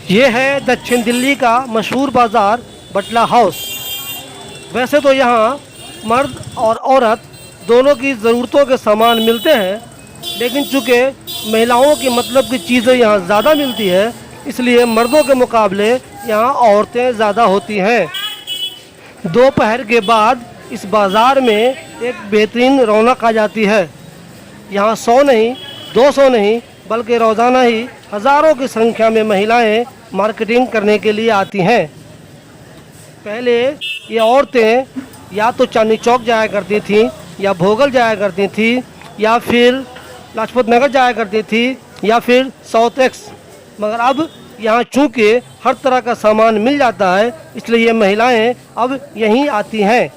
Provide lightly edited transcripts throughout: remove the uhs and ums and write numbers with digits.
ये है दक्षिण दिल्ली का मशहूर बाज़ार बटला हाउस। वैसे तो यहाँ मर्द और औरत दोनों की ज़रूरतों के सामान मिलते हैं, लेकिन चूँकि महिलाओं की मतलब की चीज़ें यहाँ ज़्यादा मिलती है, इसलिए मर्दों के मुकाबले यहाँ औरतें ज़्यादा होती हैं। दोपहर के बाद इस बाज़ार में एक बेहतरीन रौनक आ जाती है। यहाँ 100 नहीं, 200 नहीं, बल्कि रोज़ाना ही हज़ारों की संख्या में महिलाएं मार्केटिंग करने के लिए आती हैं। पहले ये औरतें या तो चांदनी चौक जाया करती थीं, या भोगल जाया करती थीं, या फिर लाजपत नगर जाया करती थी, या फिर साउथ एक्स। मगर अब यहाँ चूँकि हर तरह का सामान मिल जाता है, इसलिए ये महिलाएं अब यहीं आती हैं।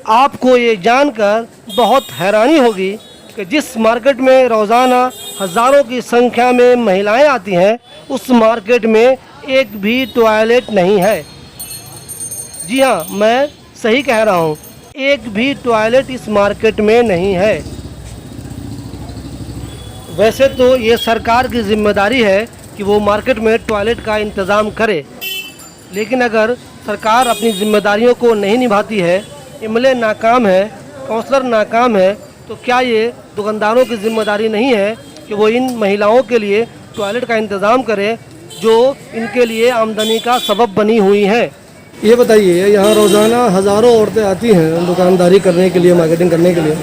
आपको ये जानकर बहुत हैरानी होगी कि जिस मार्केट में रोज़ाना हज़ारों की संख्या में महिलाएं आती हैं, उस मार्केट में एक भी टॉयलेट नहीं है। जी हाँ, मैं सही कह रहा हूँ, एक भी टॉयलेट इस मार्केट में नहीं है। वैसे तो ये सरकार की जिम्मेदारी है कि वो मार्केट में टॉयलेट का इंतज़ाम करे, लेकिन अगर सरकार अपनी जिम्मेदारियों को नहीं निभाती है, एमएलए नाकाम है, काउंसलर नाकाम है, तो क्या ये दुकानदारों की जिम्मेदारी नहीं है कि वो इन महिलाओं के लिए टॉयलेट का इंतज़ाम करे जो इनके लिए आमदनी का सबब बनी हुई हैं। ये बताइए, यहाँ रोज़ाना हज़ारों औरतें आती हैं दुकानदारी करने के लिए, मार्केटिंग करने के लिए,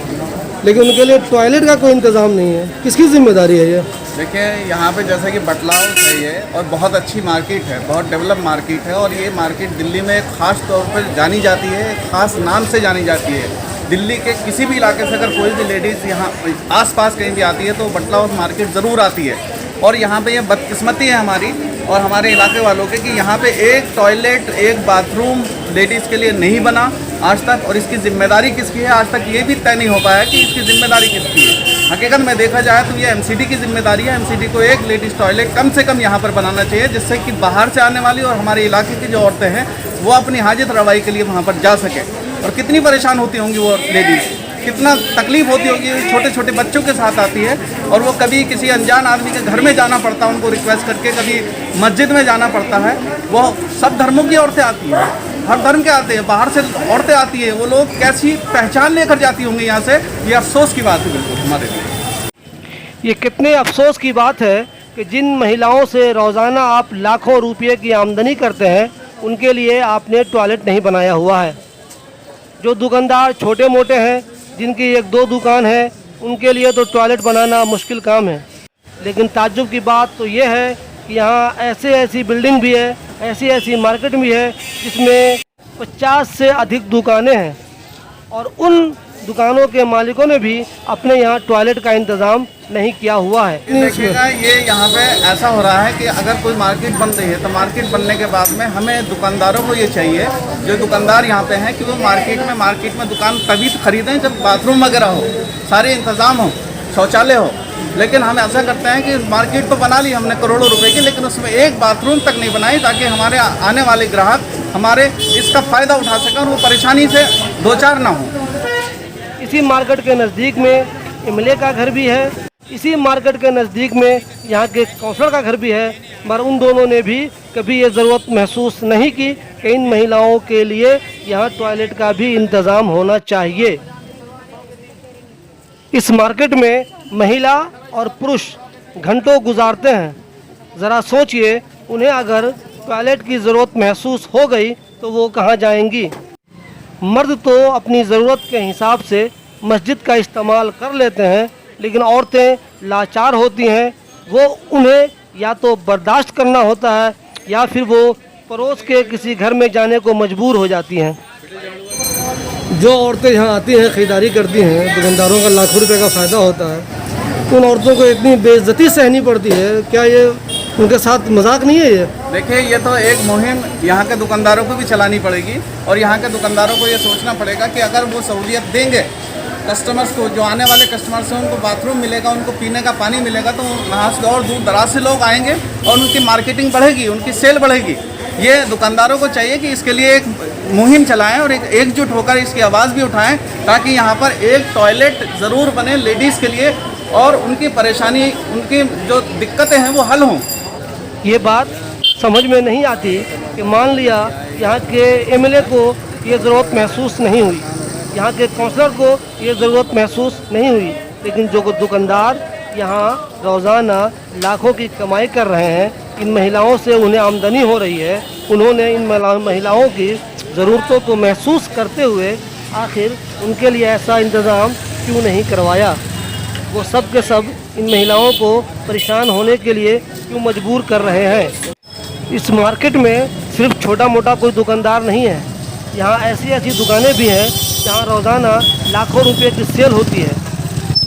लेकिन उनके लिए टॉयलेट का कोई इंतज़ाम नहीं है। किसकी जिम्मेदारी है ये? देखिए, यहाँ पे जैसे कि बटला हाउस है ये, और बहुत अच्छी मार्केट है, बहुत डेवलप मार्केट है, और ये मार्केट दिल्ली में ख़ास तौर पर जानी जाती है, ख़ास नाम से जानी जाती है। दिल्ली के किसी भी इलाके से अगर कोई भी लेडीज़ यहाँ आसपास कहीं भी आती है तो बटला हाउस मार्केट ज़रूर आती है। और यहाँ पे ये बदकिस्मती है हमारी और हमारे इलाके वालों के कि यहाँ पे एक टॉयलेट, एक बाथरूम लेडीज़ के लिए नहीं बना आज तक, और इसकी जिम्मेदारी किसकी है आज तक ये भी तय नहीं हो पाया कि इसकी जिम्मेदारी किसकी है। हकीकत में देखा जाए तो ये एमसीडी की जिम्मेदारी है। एमसीडी को एक लेडीज़ टॉयलेट कम से कम यहाँ पर बनाना चाहिए, जिससे कि बाहर से आने वाली और हमारे इलाके की जो औरतें हैं वो अपनी हाजत रवाई के लिए वहाँ पर जा सकें। और कितनी परेशान होती होंगी वो लेडीज़, कितना तकलीफ़ होती होगी, छोटे छोटे बच्चों के साथ आती है, और वो कभी किसी अनजान आदमी के घर में जाना पड़ता है उनको रिक्वेस्ट करके, कभी मस्जिद में जाना पड़ता है। वो सब धर्मों की औरतें आती हैं, हर धर्म के आते हैं, बाहर से औरतें आती है, वो लोग कैसी पहचान लेकर जाती होंगी यहाँ से। ये अफसोस की बात है बिल्कुल हमारे लिए। ये कितने अफसोस की बात है कि जिन महिलाओं से रोज़ाना आप लाखों रुपये की आमदनी करते हैं, उनके लिए आपने टॉयलेट नहीं बनाया हुआ है। जो दुकानदार छोटे मोटे हैं, जिनकी एक दो दुकान है, उनके लिए तो टॉयलेट बनाना मुश्किल काम है। लेकिन ताज्जुब की बात तो ये है कि यहाँ ऐसी बिल्डिंग भी है, ऐसी मार्केट भी है जिसमें 50 से अधिक दुकानें हैं, और उन दुकानों के मालिकों ने भी अपने यहाँ टॉयलेट का इंतज़ाम नहीं किया हुआ है। देखिएगा, ये यहाँ पे ऐसा हो रहा है कि अगर कोई मार्केट बन रही है तो मार्केट बनने के बाद में हमें दुकानदारों को ये चाहिए, जो दुकानदार यहाँ पे हैं, कि वो मार्केट में दुकान तभी खरीदें जब बाथरूम वगैरह हो, सारे इंतज़ाम हो, शौचालय हो। लेकिन हम ऐसा करते हैं कि मार्केट तो बना ली हमने करोड़ों रुपए की, लेकिन उसमें एक बाथरूम तक नहीं बनाई ताकि हमारे आने वाले ग्राहक हमारे इसका फ़ायदा उठा सकें और वो परेशानी से दो चार ना हो। इसी मार्केट के नज़दीक में एमएलए का घर भी है, इसी मार्केट के नज़दीक में यहाँ के काउंसलर का घर भी है, मगर उन दोनों ने भी कभी ये ज़रूरत महसूस नहीं की कि इन महिलाओं के लिए यहाँ टॉयलेट का भी इंतज़ाम होना चाहिए। इस मार्केट में महिला और पुरुष घंटों गुजारते हैं। ज़रा सोचिए, उन्हें अगर टॉयलेट की ज़रूरत महसूस हो गई तो वो कहाँ जाएंगी। मर्द तो अपनी ज़रूरत के हिसाब से मस्जिद का इस्तेमाल कर लेते हैं, लेकिन औरतें लाचार होती हैं। वो उन्हें या तो बर्दाश्त करना होता है या फिर वो पड़ोस के किसी घर में जाने को मजबूर हो जाती हैं। जो औरतें यहाँ आती हैं, ख़रीदारी करती हैं, दुकानदारों का लाखों रुपए का फ़ायदा होता है, उन औरतों को इतनी बेइज्जती सहनी पड़ती है। क्या ये उनके साथ मजाक नहीं है? ये देखिए, ये तो एक मुहिम यहाँ के दुकानदारों को भी चलानी पड़ेगी, और यहाँ के दुकानदारों को ये सोचना पड़ेगा कि अगर वो सहूलियत देंगे कस्टमर्स को, जो आने वाले कस्टमर्स हैं उनको बाथरूम मिलेगा, उनको पीने का पानी मिलेगा, तो वहाँ से और दूर दराज से लोग आएंगे और उनकी मार्केटिंग बढ़ेगी, उनकी सेल बढ़ेगी। ये दुकानदारों को चाहिए कि इसके लिए एक मुहिम चलाएं और एकजुट होकर इसकी आवाज़ भी उठाएं, ताकि यहाँ पर एक टॉयलेट ज़रूर बने लेडीज़ के लिए, और उनकी परेशानी, उनकी जो दिक्कतें हैं वो हल हों। ये बात समझ में नहीं आती कि मान लिया यहाँ के एमएलए को ये ज़रूरत महसूस नहीं हुई, यहाँ के काउंसलर को ये ज़रूरत महसूस नहीं हुई, लेकिन जो दुकानदार यहाँ रोज़ाना लाखों की कमाई कर रहे हैं, इन महिलाओं से उन्हें आमदनी हो रही है, उन्होंने इन महिलाओं की ज़रूरतों को महसूस करते हुए आखिर उनके लिए ऐसा इंतज़ाम क्यों नहीं करवाया। वो सब के सब इन महिलाओं को परेशान होने के लिए क्यों मजबूर कर रहे हैं। इस मार्केट में सिर्फ छोटा मोटा कोई दुकानदार नहीं है, यहाँ ऐसी ऐसी दुकानें भी हैं जहाँ रोज़ाना लाखों रुपए की सेल होती है,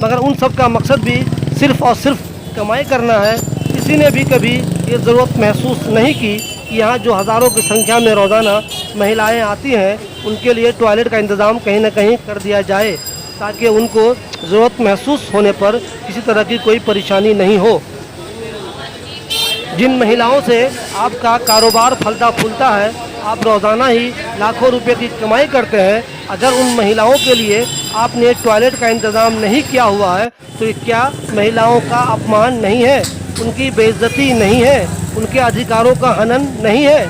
मगर उन सब का मकसद भी सिर्फ और सिर्फ कमाई करना है। किसी ने भी कभी ये ज़रूरत महसूस नहीं की कि यहाँ जो हज़ारों की संख्या में रोज़ाना महिलाएं आती हैं, उनके लिए टॉयलेट का इंतज़ाम कहीं ना कहीं कर दिया जाए, ताकि उनको ज़रूरत महसूस होने पर किसी तरह की कोई परेशानी नहीं हो। जिन महिलाओं से आपका कारोबार फलता फूलता है, आप रोज़ाना ही लाखों रुपए की कमाई करते हैं, अगर उन महिलाओं के लिए आपने टॉयलेट का इंतज़ाम नहीं किया हुआ है तो ये क्या महिलाओं का अपमान नहीं है, उनकी बेइज्जती नहीं है, उनके अधिकारों का हनन नहीं है।